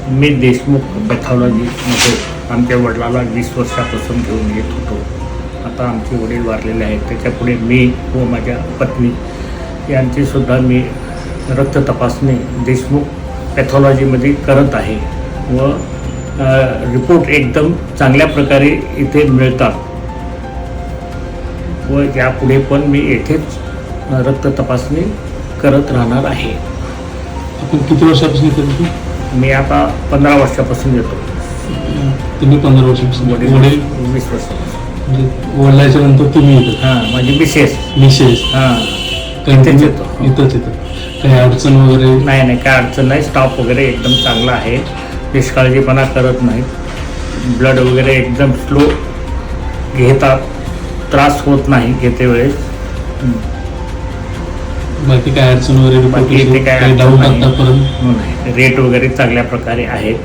मी देशमुख पॅथॉलॉजीमध्ये आमच्या वडिलाला 20 वर्षापासून घेऊन येत होतो. आता आमचे वडील वारलेले आहेत. त्याच्यापुढे मी व माझ्या पत्नी यांचीसुद्धा मी रक्त तपासणी देशमुख पॅथॉलॉजीमध्ये करत आहे व रिपोर्ट एकदम चांगल्या प्रकारे इथे मिळतात व यापुढे पण मी येथेच रक्त तपासणी करत राहणार आहे. आपण किती वर्षापासून करतो? मी आता 15 वर्षापासून येतो. तुम्ही 15 वर्षापासून, वडील वडील 20 वर्षापासून. म्हणजे वडिलाच्या नंतर तुम्ही येतात? हां, माझी मिसेस. हां, इथेच येतो. इथंच येतं. काही अडचण वगैरे? नाही, काय अडचण नाही. स्टाफ वगैरे एकदम चांगला आहे. निष्काळजीपणा करत नाहीत. ब्लड वगैरे एकदम स्लो घेतात. त्रास होत नाही घेते वेळेस. बाकी काय अडचण वगैरे? बाकी इथे काय डाऊट अडचण आतापर्यंत नाही. रेट वगैरे चांगल्या प्रकारे आहेत.